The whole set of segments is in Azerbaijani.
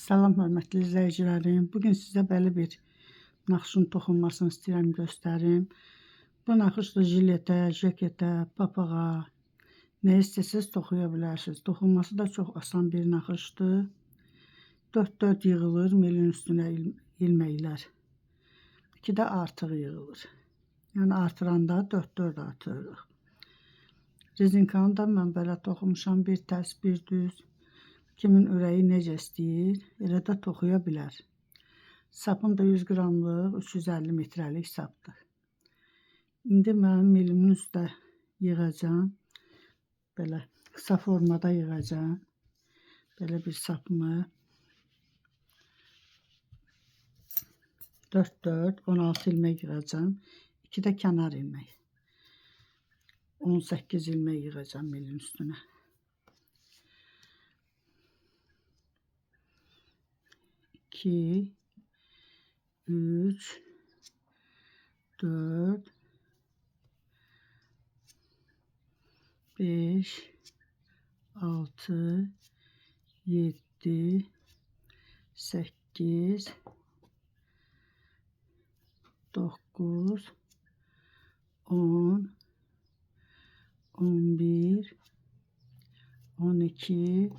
Salam hörmətli izləyicilərim. Bugün sizə belə bir naxışın toxunmasını istəyirəm göstərim. Bu naxış da jiletə, jaketə, papağa, nə istəsəz toxuya bilərsiniz. Toxunması da çox asan bir naxışdır. 4-4 yığılır milin üstünə ilməklər. 2 də artıq yığılır. Yəni artıranda 4-4 artırırıq. Rezinkanı da mən belə toxumuşam, bir tərs, bir düz. Kimin ürəyi necə istəyir, elə də toxuya bilər. Sapım da 100 qramlıq 350 metrəlik sapdır. İndi mən milimin üstə yığacam. Belə qısa formada yığacam. Belə bir sapımı 4-4, 16 ilmək yığacam. 2 də kənar ilmək. 18 ilmək yığacam milin üstünə. 2, 3, 4, 5, 6, 7, 8, 9, 10, 11, 12,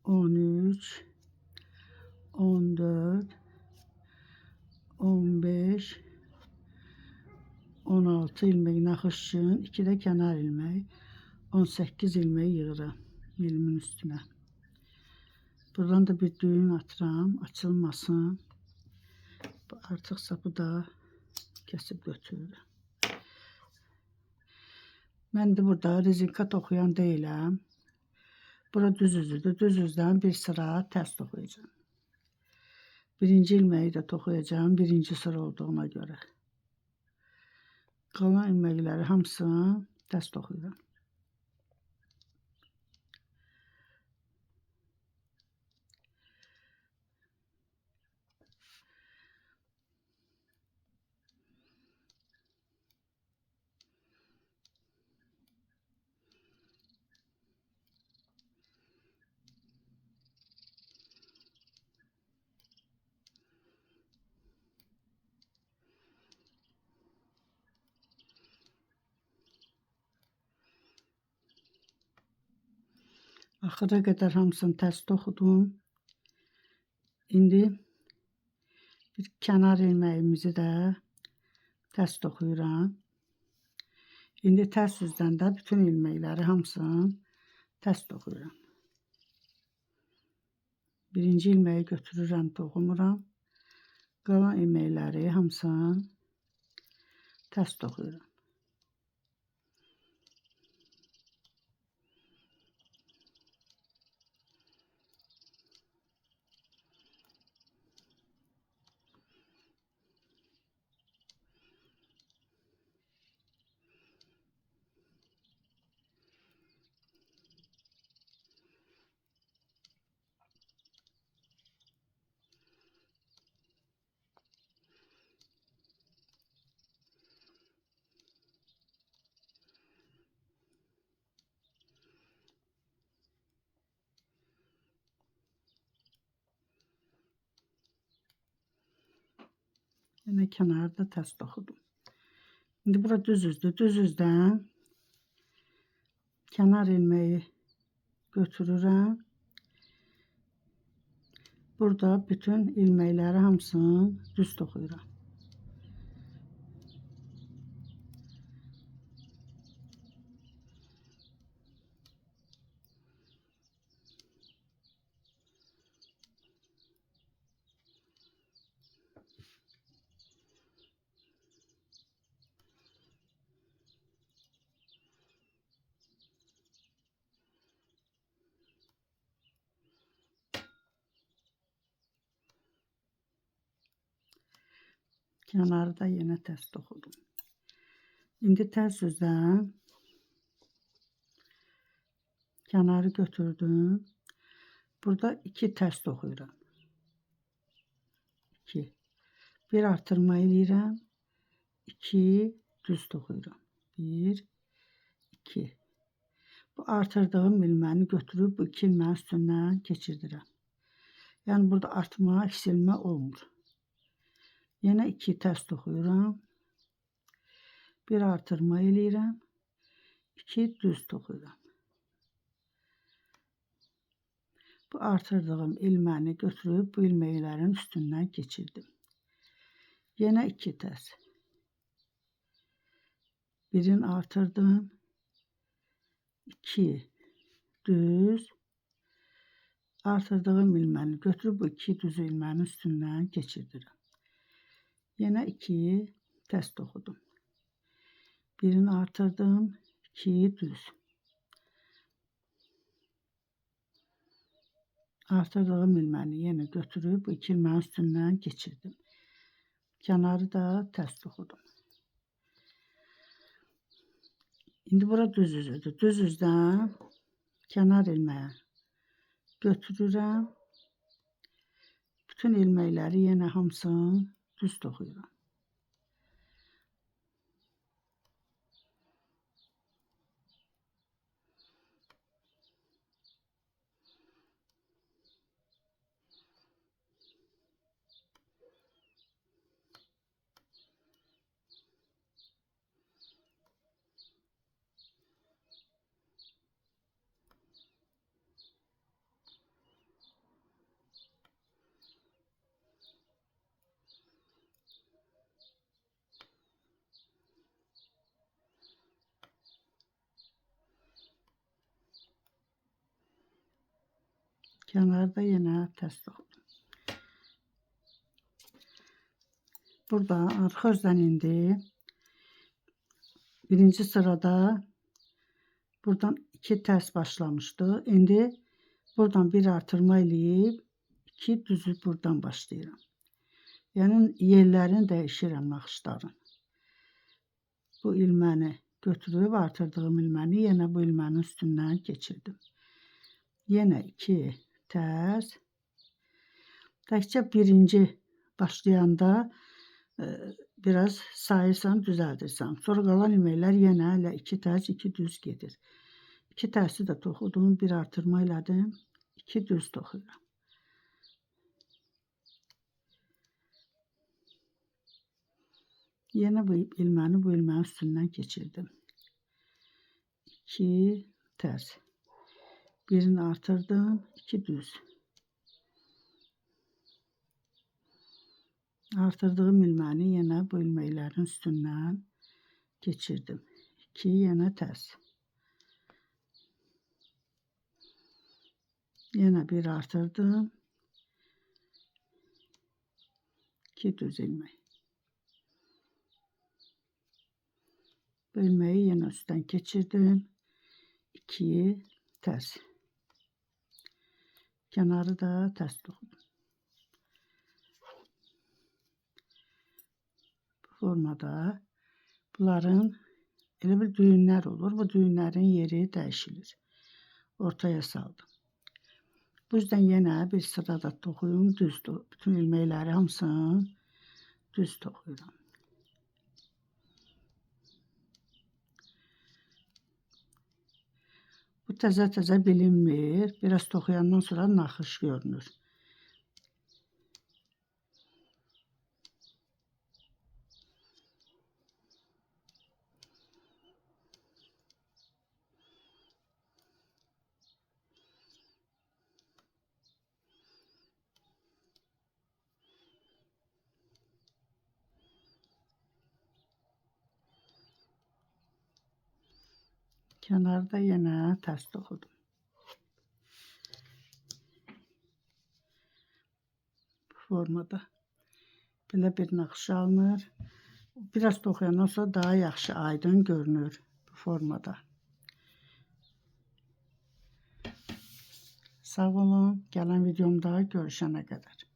13, 14, 15, 16 ilmək naxış üçün, 2 də kənar ilmək, 18 ilmək yığıram milimin üstünə. Buradan da bir düğün atıram, açılmasın. Artıq sapı da kesib götürürüm. Mən də burada rezinka toxuyan deyiləm. Bura düz üzüdür. Düz üzdən bir sıra tərs toxuyacağım. Birinci ilməyi də toxuyacağım, birinci sıra olduğuna görə. Qalan ilməkləri hamısını tərs toxuyuram. Axıra qədər hamısını tərs toxudum. İndi bir kənar ilməyimizi də tərs toxuyuram. İndi tərs üzdən də bütün ilməkləri hamısını tərs toxuyuram. Birinci ilməyi götürürəm, toxumuram. Qalan ilməkləri hamısını tərs toxuyuram. Yine kenarda tərs toxudum. İndi bura düz üzdür. Düz üzdən kənar ilməyi götürürəm. Burada bütün ilməkləri hamısını düz toxuyuram. Kenarı da yine tərs toxudum. İndi tərs üzdən kənarı götürdüm. Burada 2 tərs toxuyuram. 2. Bir artırma eləyirəm. 2 düz toxuyuram. 1, 2. Bu artırdığım ilməni götürüb bu 2 ilmənin üstündən keçirdirəm. Yəni burada artma, eksilmə olmur. Yenə 2 tərs toxuyuram. 1 artırma eləyirəm. 2 düz toxuyuram. Bu artırdığım ilməni götürüb bu ilməklərin üstündən keçirdim. Yenə 2 tərs. Birini artırdım. 2 düz. Artırdığım ilməni götürüb bu 2 düz ilmənin üstündən keçirdirəm. Yenə 2 tərs toxudum. Birini artırdım. 2 düz. Artırdığım ilməni yenə götürüb bu 2 ilmənin üstündən keçirdim. Kənarı da tərs toxudum. İndi bura düz üzüdür. Düz üzdən kənar ilməyə götürürəm. Bütün ilməkləri yenə hamısını düz toxuyuram. Kənarda yenə tərs toxudum. Burada arxa özdən indi birinci sırada buradan 2 tərs başlamışdı. İndi buradan 1 artırma eləyib 2 düzü buradan başlayıram. Yəni yerlərini dəyişirəm naxışların. Bu ilməni götürüb artırdığım ilməni yenə bu ilmənin üstündən keçirdim. Yenə 2 tərs. Təkcə birinci başlayanda biraz sayırsan, düzəldirsən. Sonra qalan ilməklər yenə elə 2 tərs, 2 düz gedir. 2 tərsi də toxudum, 1 artırma elədim, 2 düz toxuyuram. Yenə bu ilməni bu ilmənin üstündən keçirdim. 2 tərs. Birini artırdım, 2 düz. Artırdığım ilməni yenə bu ilməklərin üstündən keçirdim. 2 yenə tərs. Yenə 1 artırdım. 2 düz ilmək. Bu ilməyi yenə üstdən keçirdim. 2 tərs. Kənarı da tərs toxudum. Bu formada bunların elə bir düyünlər olur. Bu düyünlərin yeri dəyişilir. Ortaya saldım. Bu yüzden yenə bir sırada toxuyum, düz bütün ilməkləri hamısını düz toxuyuram. Bu təzə bilinmir. Biraz toxuyandan sonra naxış görünür. Kənarda yenə tərs toxudum. Bu formada belə bir naxış alınır. Biraz toxuyandan sonra daha yaxşı aydın görünür bu formada. Sağ olun. Gələn videomda görüşənə qədər.